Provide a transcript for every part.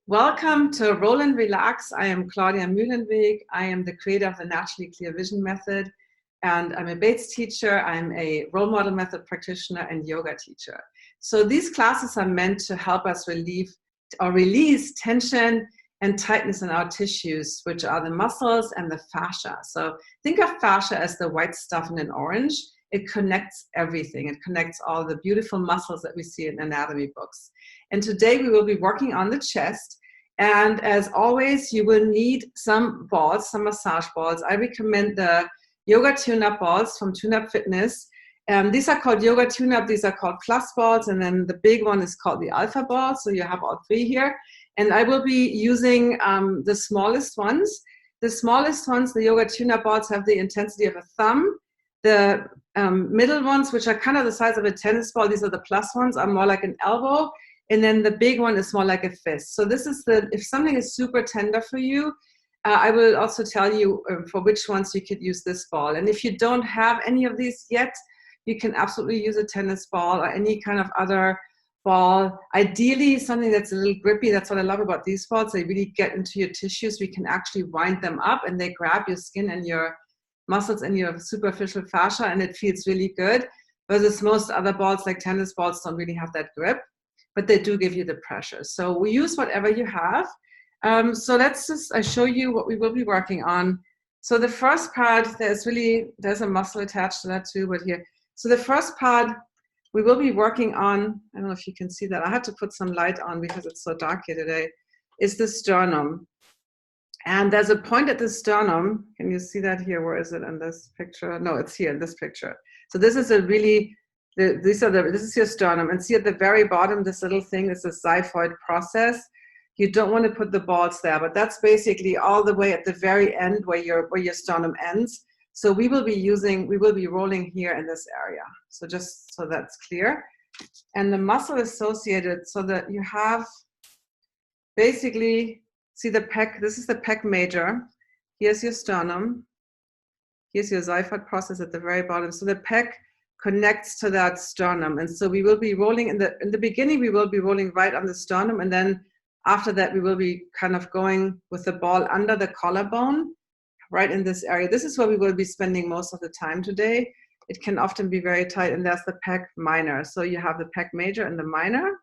Welcome to Roll and Relax. I am Claudia Mühlenweg. I am the creator of the Naturally Clear Vision Method, and I'm a Bates teacher. I'm a role model method practitioner and yoga teacher. So these classes are meant to help us relieve or release tension and tightness in our tissues, which are the muscles and the fascia. So think of fascia as the white stuff in an orange. It connects everything. It connects all the beautiful muscles that we see in anatomy books. And today we will be working on the chest. And as always, you will need some balls, some massage balls. I recommend the yoga tune-up balls from Tune-Up Fitness. These are called yoga tune-up. These are called plus balls. And then the big one is called the alpha ball. So you have all three here. And I will be using the smallest ones. The smallest ones, the yoga tune-up balls, have the intensity of a thumb. The middle ones, which are kind of the size of a tennis ball, these are the plus ones, are more like an elbow. And then the big one is more like a fist. So this is if something is super tender for you, I will also tell you for which ones you could use this ball. And if you don't have any of these yet, you can absolutely use a tennis ball or any kind of other ball. Ideally, something that's a little grippy. That's what I love about these balls. They really get into your tissues. We can actually wind them up and they grab your skin and your muscles and your superficial fascia, and it feels really good. Versus most other balls, like tennis balls, don't really have that grip, but they do give you the pressure. So we use whatever you have. So let's I show you what we will be working on. So the first part, there's a muscle attached to that too, but here. So the first part we will be working on, I don't know if you can see that. I had to put some light on because it's so dark here today, is the sternum. And there's a point at the sternum. Can you see that here? Where is it in this picture? No, it's here in this picture. So this is this is your sternum. And see at the very bottom, this little thing is a xiphoid process. You don't want to put the balls there, but that's basically all the way at the very end where your sternum ends. So we will be rolling here in this area. So just so that's clear. And the muscle associated, so that you have basically, see the pec, this is the pec major. Here's your sternum. Here's your xiphoid process at the very bottom. So the pec connects to that sternum. And so we will be rolling, in the beginning, we will be rolling right on the sternum. And then after that, we will be kind of going with the ball under the collarbone, right in this area. This is where we will be spending most of the time today. It can often be very tight. And there's the pec minor. So you have the pec major and the minor.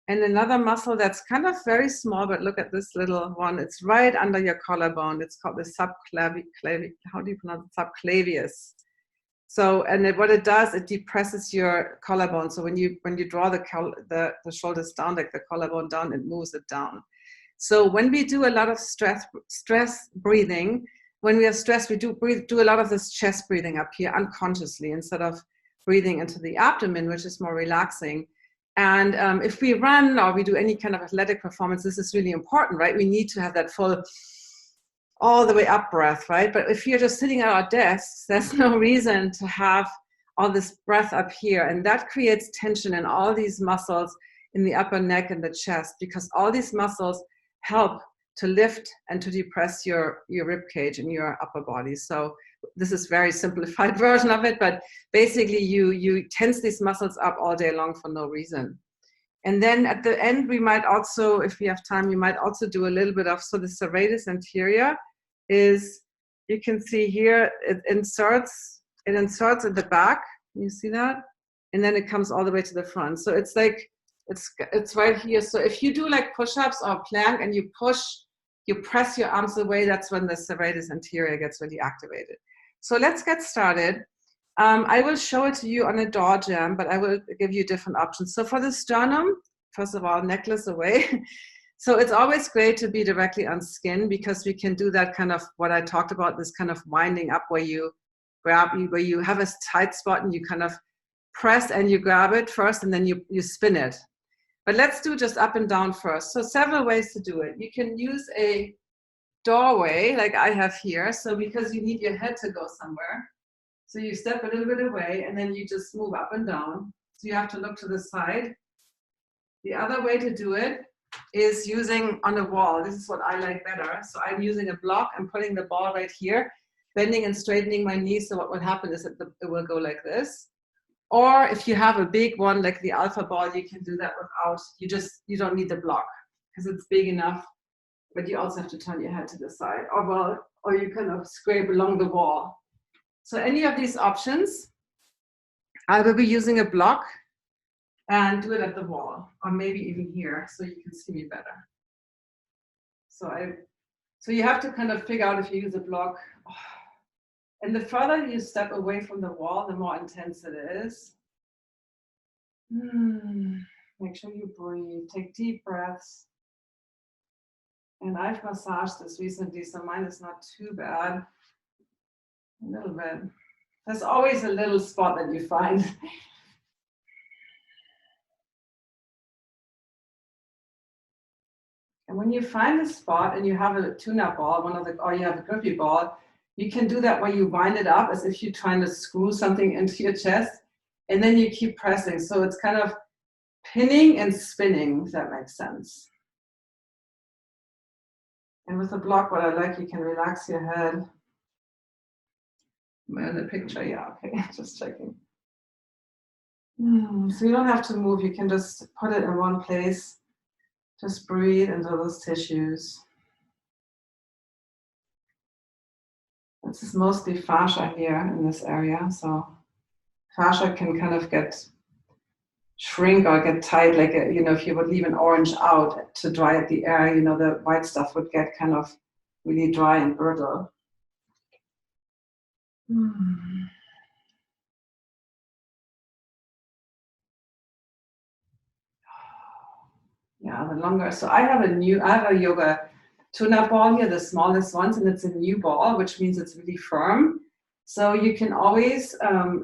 And another muscle that's kind of very small, but look at this little one. It's right under your collarbone. It's called the subclavius. So, and what it does, it depresses your collarbone. So when you draw the shoulders down, like the collarbone down, it moves it down. So when we do a lot of stress breathing, when we are stressed, we do a lot of this chest breathing up here unconsciously instead of breathing into the abdomen, which is more relaxing. And if we run or we do any kind of athletic performance, this is really important, right? We need to have that full, all the way up breath, right? But if you're just sitting at our desks, there's no reason to have all this breath up here. And that creates tension in all these muscles in the upper neck and the chest, because all these muscles help to lift and to depress your rib cage and your upper body. So this is a very simplified version of it, but basically you tense these muscles up all day long for no reason. And then at the end, we might also, if we have time, you might also do a little bit of, so the serratus anterior is, you can see here, it inserts in the back. You see that? And then it comes all the way to the front. So it's like, it's right here. So if you do like push-ups or plank and you press your arms away, that's when the serratus anterior gets really activated. So let's get started. I will show it to you on a door jam, but I will give you different options. So for the sternum, first of all, necklace away. So it's always great to be directly on skin, because we can do that kind of what I talked about, this kind of winding up where you have a tight spot and you kind of press and you grab it first and then you spin it. But let's do just up and down first. So several ways to do it. You can use a doorway like I have here. So because you need your head to go somewhere. So you step a little bit away and then you just move up and down. So you have to look to the side. The other way to do it is using on a wall. This is what I like better. So I'm using a block. I'm putting the ball right here, bending and straightening my knees. So what will happen is that it will go like this. Or if you have a big one like the alpha ball, you can do that without, you don't need the block. because it's big enough, but you also have to turn your head to the side, or you kind of scrape along the wall. So any of these options, I will be using a block and do it at the wall, or maybe even here, so you can see me better. So you have to kind of figure out if you use a block. And the further you step away from the wall, the more intense it is. Make sure you breathe, take deep breaths. And I've massaged this recently, so mine is not too bad. A little bit. There's always a little spot that you find. And when you find a spot and you have a tune-up ball, or you have a grippy ball, you can do that where you wind it up as if you're trying to screw something into your chest, and then you keep pressing. So it's kind of pinning and spinning, if that makes sense. And with a block, what I like, you can relax your head. Am I in the picture? Yeah, okay, just checking. So you don't have to move, you can just put it in one place. Just breathe into those tissues. This is mostly fascia here in this area, so fascia can kind of shrink or get tight, like if you would leave an orange out to dry at the air, the white stuff would get kind of really dry and brittle. Yeah, the longer. So I have a yoga tune-up ball here, the smallest ones, and it's a new ball, which means it's really firm. So you can always,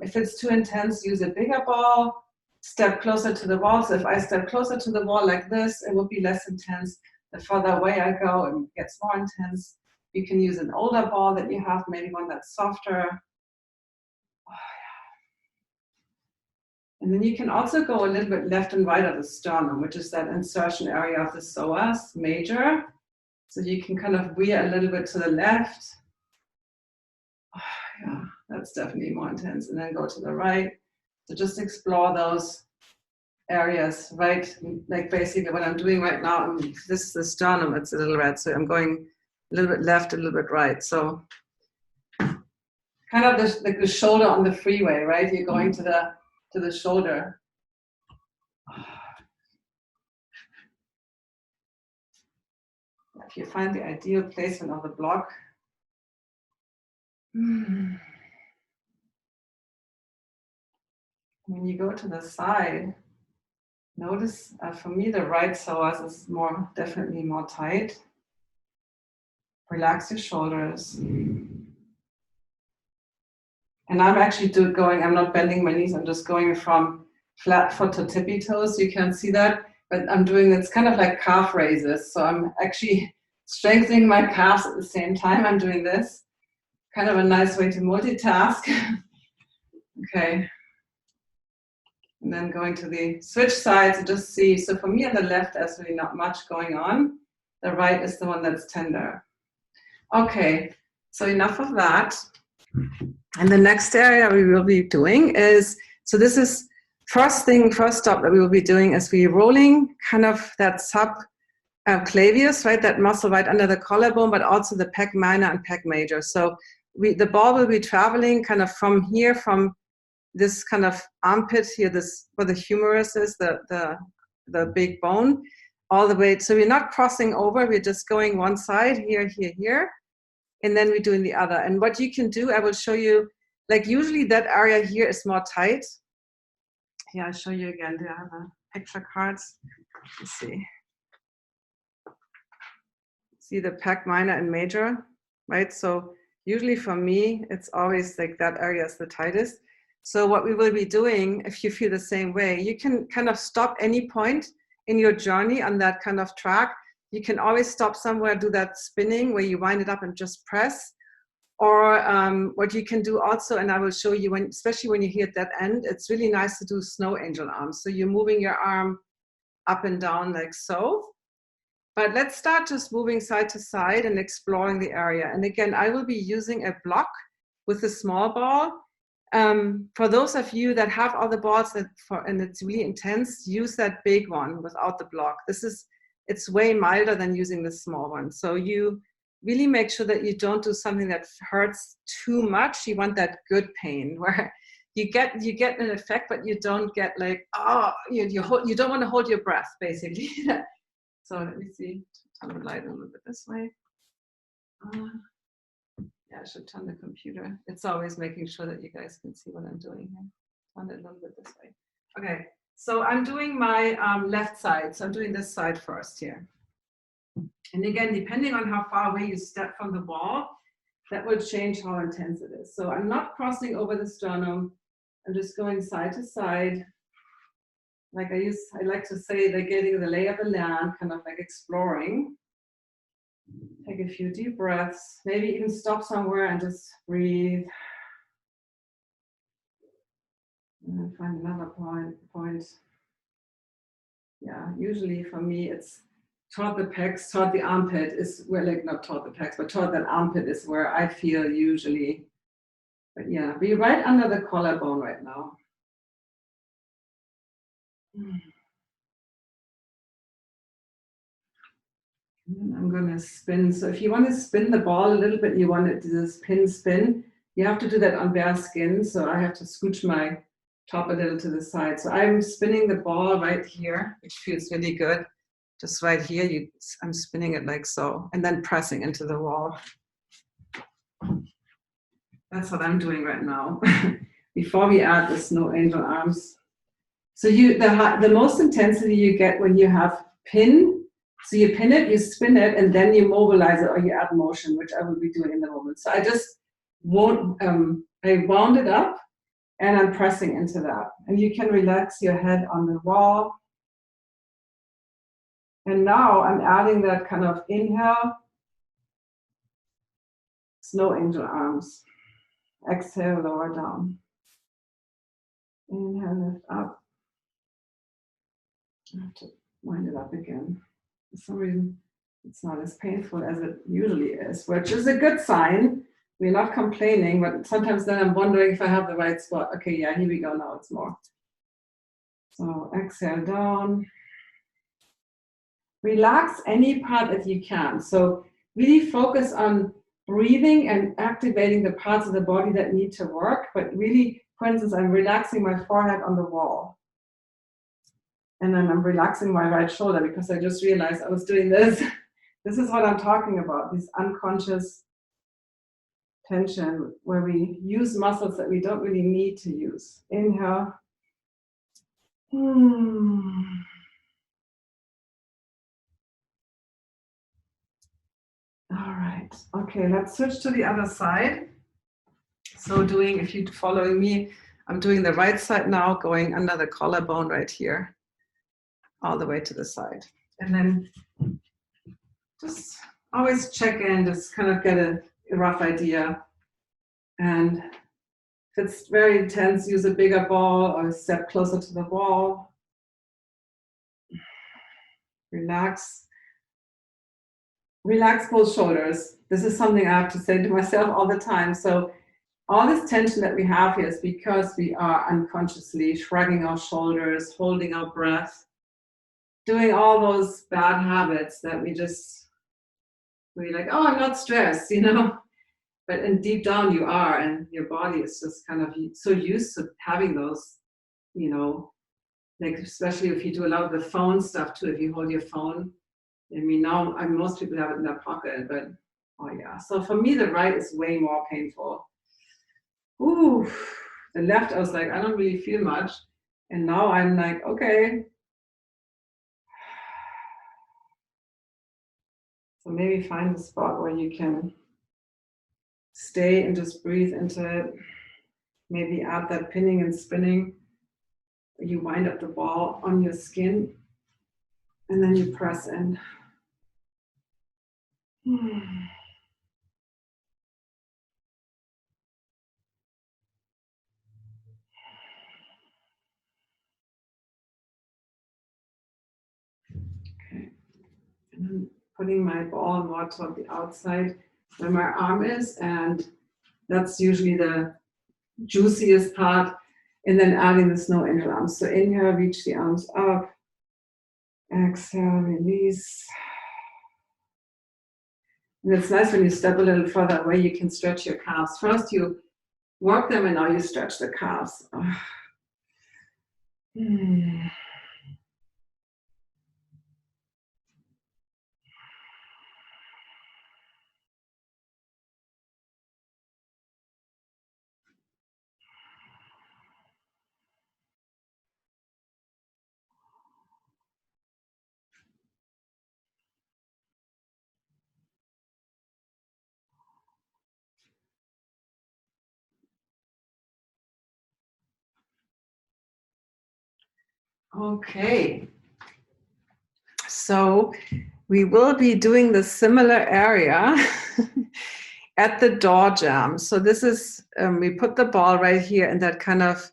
if it's too intense, use a bigger ball, step closer to the wall. So if I step closer to the wall like this, it will be less intense. The further away I go, it gets more intense. You can use an older ball that you have, maybe one that's softer. And then you can also go a little bit left and right of the sternum, which is that insertion area of the psoas major. So you can kind of veer a little bit to the left. Yeah, that's definitely more intense. And then go to the right. So just explore those areas, right? Like basically what I'm doing right now, this is the sternum, it's a little red. So I'm going a little bit left, a little bit right. So kind of like the shoulder on the freeway, right? You're going to the shoulder. If you find the ideal placement of the block. When you go to the side, notice for me the right psoas is definitely more tight. Relax your shoulders. And I'm actually I'm not bending my knees, I'm just going from flat foot to tippy toes. You can't see that, but I'm doing it's kind of like calf raises. So I'm actually strengthening my calves at the same time I'm doing this. Kind of a nice way to multitask. Okay. And then going to the switch sides and just see. So for me on the left, there's really not much going on. The right is the one that's tender. Okay, so enough of that. And the next area we will be doing is, so this is first stop that we will be doing is we rolling kind of that subclavius, right, that muscle right under the collarbone, but also the pec minor and pec major. So the ball will be traveling kind of from here, from this kind of armpit here, this where the humerus is, the big bone, all the way. So we're not crossing over, we're just going one side, here, here, here. And then we're doing the other. And what you can do, I will show you, like usually that area here is more tight. Here, I'll show you again. Do I have the picture cards? Let's see. See the pec minor and major, right? So usually for me, it's always like that area is the tightest. So what we will be doing, if you feel the same way, you can kind of stop any point in your journey on that kind of track. You can always stop somewhere, do that spinning where you wind it up and just press. Or what you can do also, and I will show you, especially when you're here at that end, it's really nice to do snow angel arms. So you're moving your arm up and down like so. But let's start just moving side to side and exploring the area. And again, I will be using a block with a small ball. For those of you that have other balls and it's really intense, use that big one without the block. This is it's way milder than using the small one. So you really make sure that you don't do something that hurts too much. You want that good pain where you get an effect, but you don't get like, oh, you don't want to hold your breath, basically. So let me see, turn the light a little bit this way. Yeah, I should turn the computer. It's always making sure that you guys can see what I'm doing here. Turn it a little bit this way. Okay, so I'm doing my left side. So I'm doing this side first here. And again, depending on how far away you step from the wall, that will change how intense it is. So I'm not crossing over the sternum. I'm just going side to side. Like I like to say, they're getting the lay of the land, kind of like exploring. Take a few deep breaths, maybe even stop somewhere and just breathe. And then find another point. Yeah, usually for me, it's toward the pecs, toward the armpit is where, like, not toward the pecs, but toward that armpit is where I feel usually. But yeah, be right under the collarbone right now. And I'm going to spin. So if you want to spin the ball a little bit, you want it to this pin spin, you have to do that on bare skin. So I have to scooch my top a little to the side. So I'm spinning the ball right here, which feels really good. Just right here, I'm spinning it like so, and then pressing into the wall. That's what I'm doing right now. Before we add the snow angel arms. So the most intensity you get when you have pin. So you pin it, you spin it, and then you mobilize it or you add motion, which I will be doing in the moment. So I just I wound it up and I'm pressing into that. And you can relax your head on the wall. And now I'm adding that kind of inhale, snow angel arms. Exhale, lower down. Inhale, lift up. I have to wind it up again. For some reason, it's not as painful as it usually is, which is a good sign. We're not complaining, but sometimes then I'm wondering if I have the right spot. Okay, yeah, here we go. Now it's more. So exhale down. Relax any part that you can. So really focus on breathing and activating the parts of the body that need to work. But really, for instance, I'm relaxing my forehead on the wall. And then I'm relaxing my right shoulder because I just realized I was doing this. This is what I'm talking about, this unconscious tension where we use muscles that we don't really need to use. Inhale. All right. Okay, let's switch to the other side. So if you're following me, I'm doing the right side now, going under the collarbone right here, all the way to the side. And then just always check in, just kind of get a rough idea. And if it's very intense, use a bigger ball or step closer to the wall. Relax. Relax both shoulders. This is something I have to say to myself all the time. So all this tension that we have here is because we are unconsciously shrugging our shoulders, holding our breath, doing all those bad habits that we're like, oh, I'm not stressed, you know? But in deep down you are, and your body is just kind of so used to having those, you know, like especially if you do a lot of the phone stuff too, if you hold your phone. I mean, most people have it in their pocket, but oh yeah. So for me, the right is way more painful. Ooh, the left, I was like, I don't really feel much. And now I'm like, okay. So maybe find a spot where you can stay and just breathe into it. Maybe add that pinning and spinning. You wind up the ball on your skin and then you press in. Okay. And I'm putting my ball more toward the outside where my arm is, and that's usually the juiciest part. And then adding the snow angel arms. So inhale, reach the arms up. Exhale, release. And it's nice when you step a little further away, you can stretch your calves. First you work them and now you stretch the calves. Okay. So we will be doing the similar area at the door jamb. So this is, we put the ball right here in that kind of,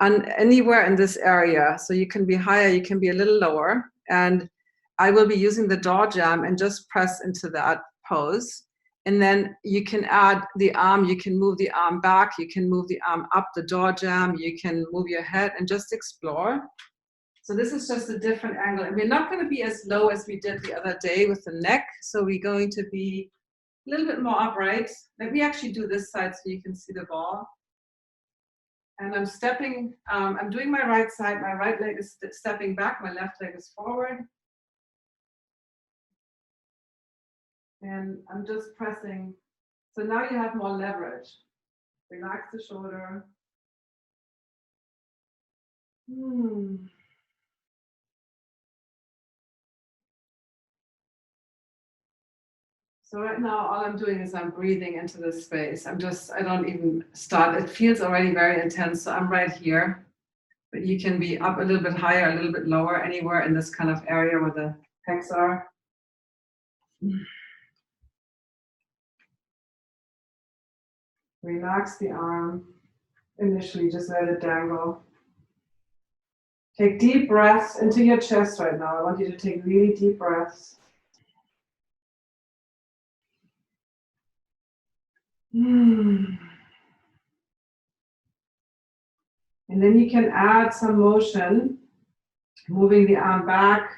anywhere in this area. So you can be higher, you can be a little lower. And I will be using the door jamb and just press into that pose. And then you can add the arm, you can move the arm back, you can move the arm up the door jamb, you can move your head and just explore. So this is just a different angle. And we're not going to be as low as we did the other day with the neck. So we're going to be a little bit more upright. Let me actually do this side so you can see the ball. And I'm stepping, I'm doing my right side. My right leg is stepping back. My left leg is forward. And I'm just pressing. So now you have more leverage. Relax the shoulder. So right now, all I'm doing is I'm breathing into this space. I don't even start. It feels already very intense. So I'm right here, but you can be up a little bit higher, a little bit lower, anywhere in this kind of area where the pecs are. Relax the arm. Initially, just let it dangle. Take deep breaths into your chest right now. I want you to take really deep breaths. And then you can add some motion, moving the arm back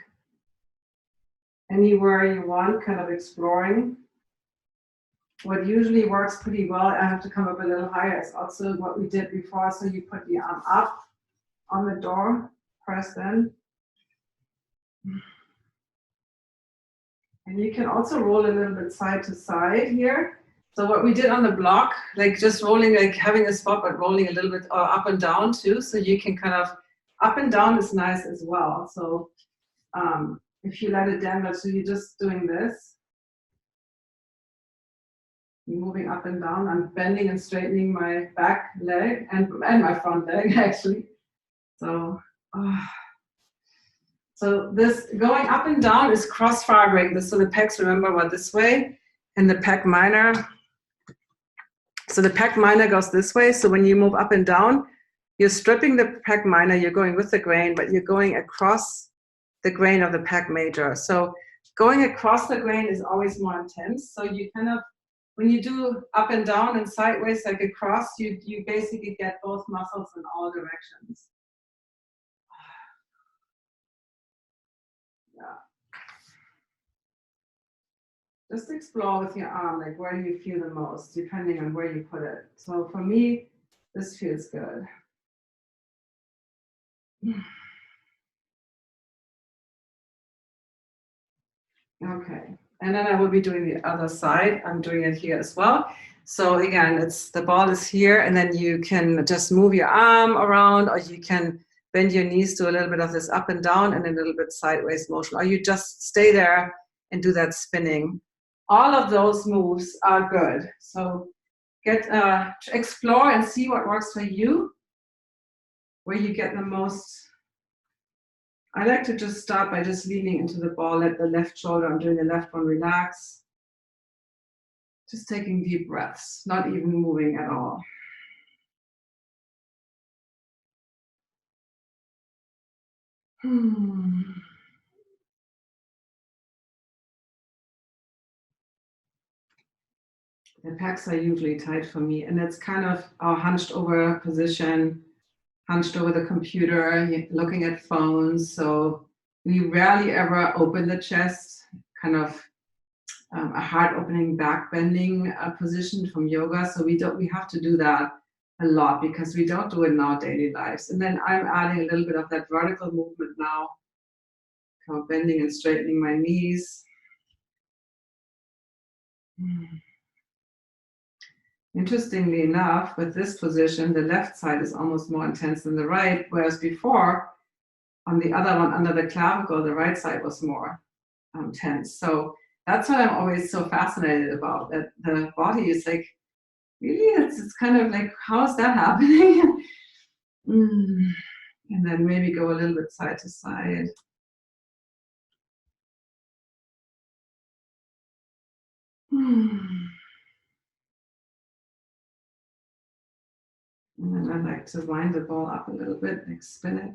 anywhere you want, kind of exploring. What usually works pretty well, I have to come up a little higher, is also what we did before. So you put the arm up on the door, press in. And you can also roll a little bit side to side here. So what we did on the block, like just rolling, like having a spot, but rolling a little bit up and down too. So you can kind of, up and down is nice as well. So if you let it dangle, so you're just doing this. You're moving up and down. I'm bending and straightening my back leg and my front leg actually. So, so this going up and down is cross fibering. So the pecs, remember, were this way, and the pec minor. So the pec minor goes this way. So when you move up and down, you're stripping the pec minor, you're going with the grain, but you're going across the grain of the pec major. So going across the grain is always more intense. So you kind of, when you do up and down and sideways, like across, you basically get both muscles in all directions. Yeah. Just explore with your arm, like where do you feel the most, depending on where you put it. So for me, this feels good. Okay, and then I will be doing the other side. I'm doing it here as well. So again, it's the ball is here, and then you can just move your arm around, or you can bend your knees, do a little bit of this up and down, and a little bit sideways motion, or you just stay there and do that spinning. All of those moves are good. So explore and see what works for you, where you get the most. I like to just start by just leaning into the ball, let the left shoulder, I'm doing the left one, relax. Just taking deep breaths, not even moving at all. The pecs are usually tight for me, and it's kind of our hunched over position, hunched over the computer, looking at phones. So We rarely ever open the chest, kind of a heart opening back bending position from yoga. So we have to do that a lot because we don't do it in our daily lives. And then I'm adding a little bit of that vertical movement now, kind of bending and straightening my knees. Interestingly enough, with this position, the left side is almost more intense than the right, whereas before, on the other one under the clavicle, the right side was more tense. So that's what I'm always so fascinated about, that the body is like, really, it's kind of like, how is that happening? And then maybe go a little bit side to side. And then I like to wind the ball up a little bit, like spin it,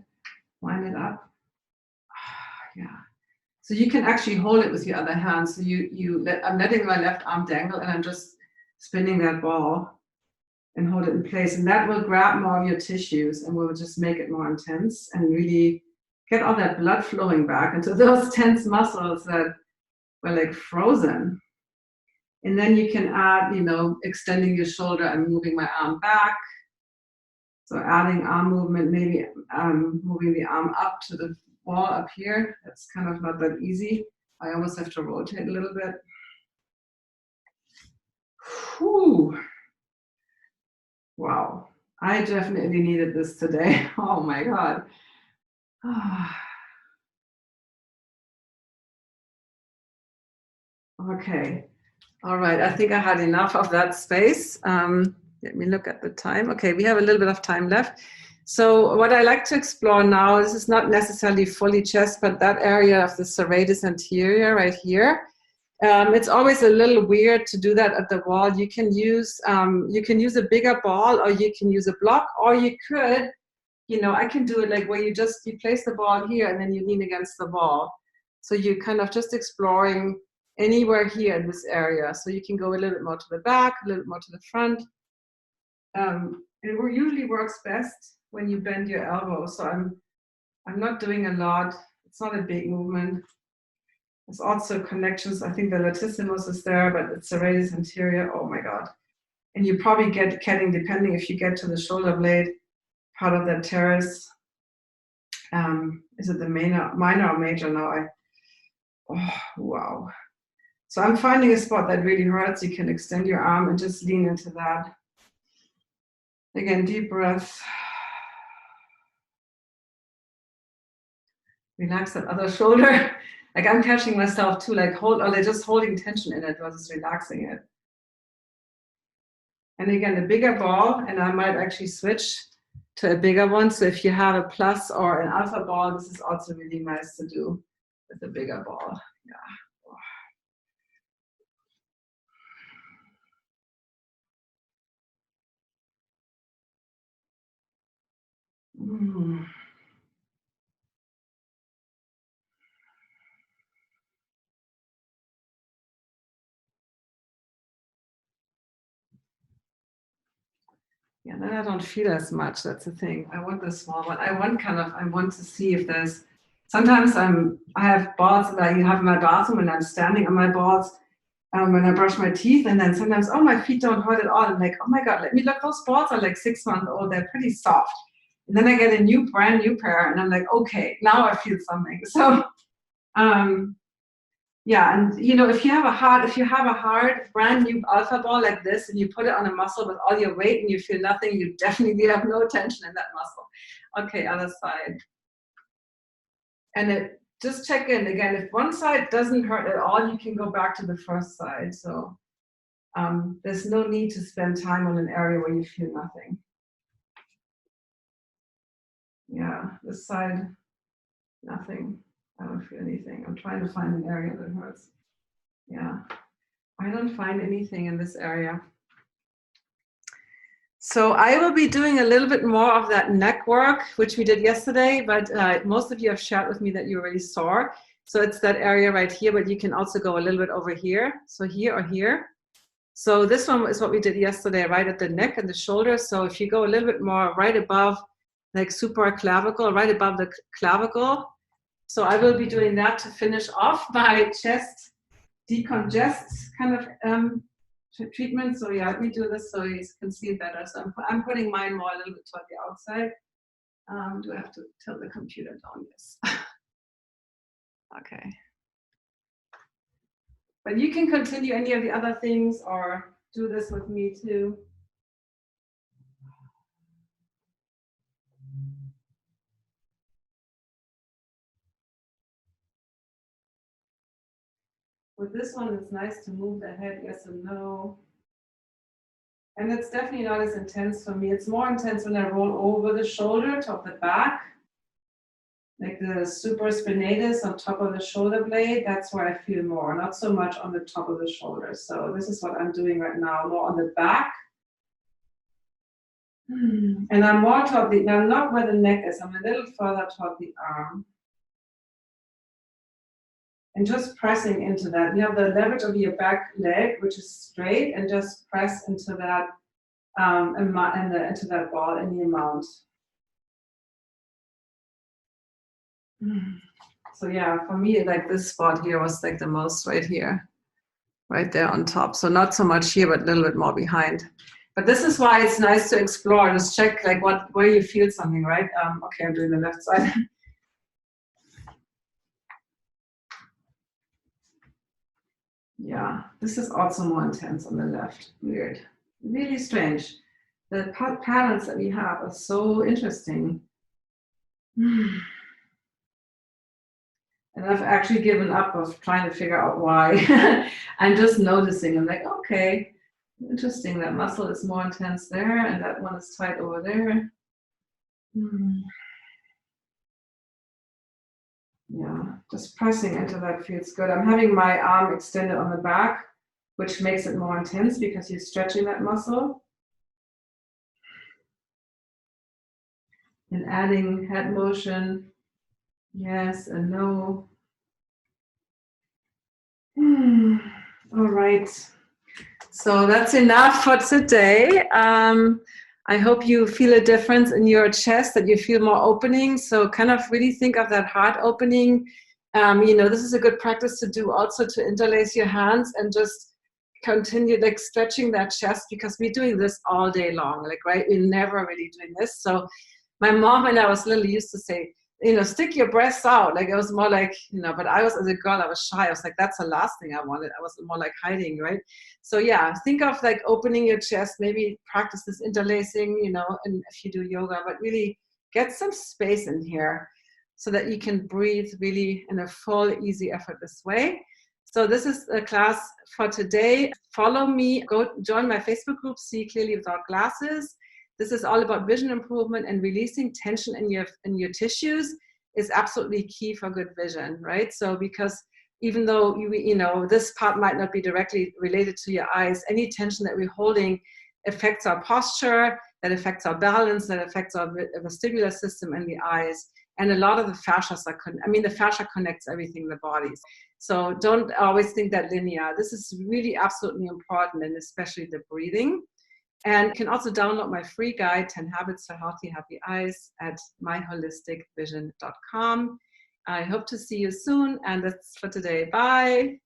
wind it up. Yeah. So you can actually hold it with your other hand. So I'm letting my left arm dangle and I'm just spinning that ball and hold it in place. And that will grab more of your tissues and will just make it more intense and really get all that blood flowing back into those tense muscles that were like frozen. And then you can add, extending your shoulder and moving my arm back. So adding arm movement, maybe moving the arm up to the wall up here. That's kind of not that easy. I almost have to rotate a little bit. Whew. Wow. I definitely needed this today. Oh my God. Okay. All right. I think I had enough of that space. Let me look at the time. Okay, we have a little bit of time left. So what I like to explore now, this is not necessarily fully chest, but that area of the serratus anterior right here. It's always a little weird to do that at the wall. You can use a bigger ball, or you can use a block, or you could, I can do it like where you place the ball here and then you lean against the wall. So you're kind of just exploring anywhere here in this area. So you can go a little bit more to the back, a little bit more to the front. It usually works best when you bend your elbow. So I'm not doing a lot. It's not a big movement. There's also connections. I think the latissimus is there, but it's serratus anterior. Oh my God. And you probably getting, depending if you get to the shoulder blade, part of that teres. Is it the minor or major now? Oh, wow. So I'm finding a spot that really hurts. You can extend your arm and just lean into that. Again, deep breath. Relax that other shoulder. Like I'm catching myself too, like just holding tension in it versus relaxing it. And again, a bigger ball, and I might actually switch to a bigger one. So if you have a plus or an alpha ball, this is also really nice to do with a bigger ball. Yeah. Yeah, then I don't feel as much. That's the thing. I want the small one. I want to see if there's, sometimes I have balls that I have in my bathroom and I'm standing on my balls when I brush my teeth, and then sometimes, oh, my feet don't hurt at all. I'm like, oh my God, let me look, those balls are like 6 months old. They're pretty soft. And then I get a brand new pair and I'm like, okay, now I feel something. So, yeah, and if you have a hard brand new alpha ball like this and you put it on a muscle with all your weight and you feel nothing, you definitely have no tension in that muscle. Okay, other side. And just check in again. If one side doesn't hurt at all, you can go back to the first side. So there's no need to spend time on an area where you feel nothing. Yeah, this side, nothing. I don't feel anything. I'm trying to find an area that hurts. Yeah, I don't find anything in this area. So I will be doing a little bit more of that neck work, which we did yesterday, but most of you have shared with me that you already saw. So it's that area right here, but you can also go a little bit over here. So here or here. So this one is what we did yesterday, right at the neck and the shoulder. So if you go a little bit more right above, like supraclavicle, right above the clavicle, So I will be doing that to finish off my chest decongest kind of treatment. So yeah, let me do this so you can see it better. So I'm putting mine more a little bit toward the outside. Do I have to tilt the computer down? Yes. Okay. But you can continue any of the other things or do this with me too. With this one, it's nice to move the head, yes and no. And it's definitely not as intense for me. It's more intense when I roll over the shoulder to the back, like the supraspinatus on top of the shoulder blade. That's where I feel more, not so much on the top of the shoulder. So this is what I'm doing right now, more on the back. And I'm more toward the, now not where the neck is, I'm a little further toward the arm. And just pressing into that. You have the leverage of your back leg, which is straight, and just press into that, into that ball in the amount. So yeah, for me, like this spot here was like the most right here, right there on top. So not so much here, but a little bit more behind. But this is why it's nice to explore. Just check like where you feel something, right? Okay, I'm doing the left side. Yeah, this is also more intense on the left. Weird. Really strange. The patterns that we have are so interesting. And I've actually given up of trying to figure out why. I'm just noticing. I'm like, okay, interesting. That muscle is more intense there, and that one is tight over there. Yeah, just pressing into that feels good. I'm having my arm extended on the back, which makes it more intense because you're stretching that muscle. And adding head motion, yes and no. All right, so that's enough for today. I hope you feel a difference in your chest, that you feel more opening. So kind of really think of that heart opening. This is a good practice to do also, to interlace your hands and just continue like stretching that chest, because we're doing this all day long, like, right? We're never really doing this. So my mom, when I was little, used to say, stick your breasts out. Like it was more like, but I was, as a girl, I was shy. I was like, that's the last thing I wanted. I was more like hiding, right? So yeah, think of like opening your chest, maybe practice this interlacing, and if you do yoga, but really get some space in here so that you can breathe really in a full, easy, effortless way. So this is a class for today. Follow me, go join my Facebook group, See Clearly Without Glasses. This is all about vision improvement, and releasing tension in your tissues is absolutely key for good vision, right? So because even though this part might not be directly related to your eyes, any tension that we're holding affects our posture, that affects our balance, that affects our vestibular system and the eyes. And a lot of the fascia the fascia connects everything in the body. So don't always think that linear. This is really absolutely important, and especially the breathing. And you can also download my free guide, 10 Habits for Healthy, Happy Eyes, at myholisticvision.com. I hope to see you soon, and that's for today. Bye.